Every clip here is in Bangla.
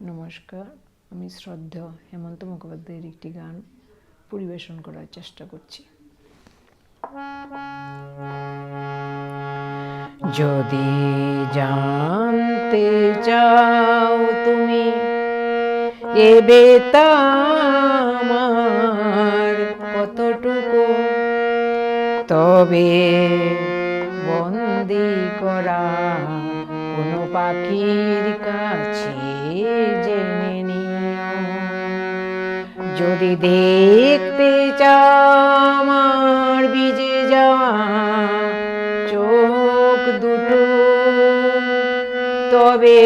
নমস্কার, আমি শ্রদ্ধেয় হেমন্ত মুখোপাধ্যায়ের একটি গান পরিবেশন করার চেষ্টা করছি। যদি জানতে চাও তুমি এ বেতা আমার কতটুকু, তবে বন্দি করা কোনো পাখির কাছে জেনে নিও। যদি দেখতে চাও আমার ভিজে যাওয়া চোখ দুটো, তবে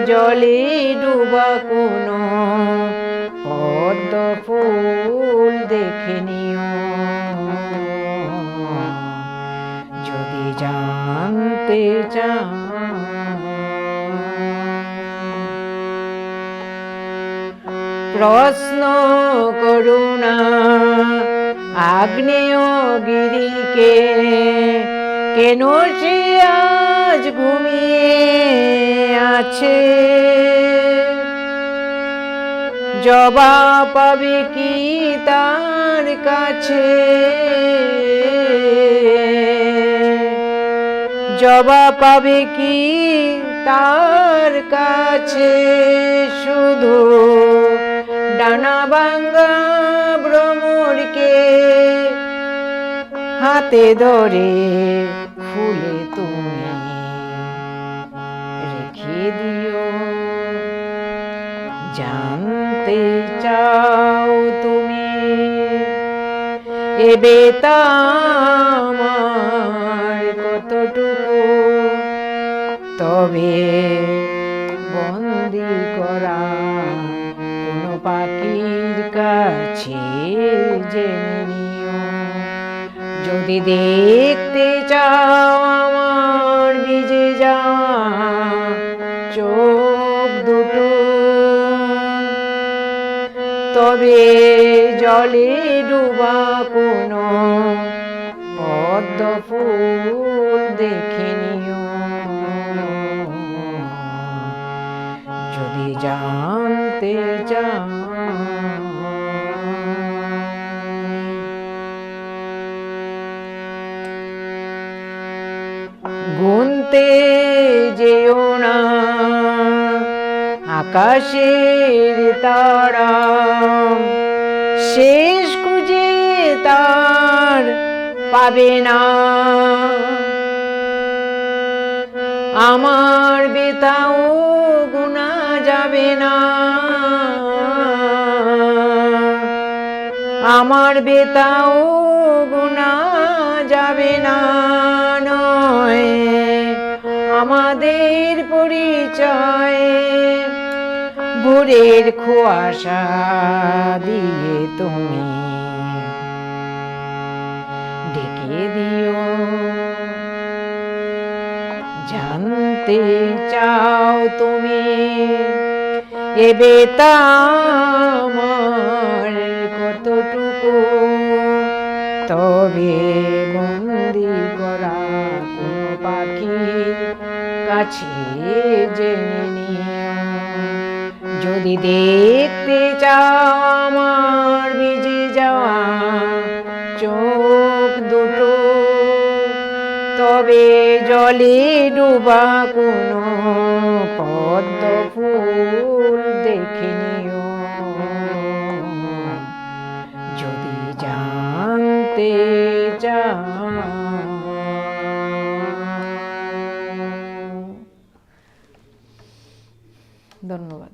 জলে ডুবা কোনো পদ্ম ফুল দেখে নিও। যদি জানতে চাও প্রশ্ন করুণা আগ্নেয়গিরিকে, কেন সে আজ ঘুমিয়ে আছে? জবাব পাবে কি তার কাছে? জবাব পাবে কি তার কাছে? শুধু ডানা ভাঙা ভ্রমরকে হাতে ধরে ফুলে তুমি রেখে দিও। জানতে চাও তুমি এ বেতা আমার কতটুকু, তবে বন্দি করা কোনো পাখির কাছে জেনে নিও। যদি দেখতে চাও আমার ভিজে যাওয়া চোখ দুটো, তবে জলে ডুবা কোনো পদ্ম ফুল দেখে নিও। যদি জানতে চাও গুনতে যেও না আকাশের তারা, শেষ খুঁজে তার পাবে না। আমার বেতাও গুনা যাবে না, আমার বেতাও গুনা যাবে না। নয় আমাদের পরিচয় ভোরের কুয়াশা দিয়ে তুমি ডেকে দিও। জানতে চাও তুমি এ বেতা আমার কতটুকু, তবে বন্দি করা কোনো পাখির কাছে জেনে নিও। যদি দেখতে চাও আমার ভিজে যাওয়া চোখ দুটো, তবে জলে ডুবা কোনো পদ্ম ফুল দেখে নিও। যদি জানতে চাও। ধন্যবাদ।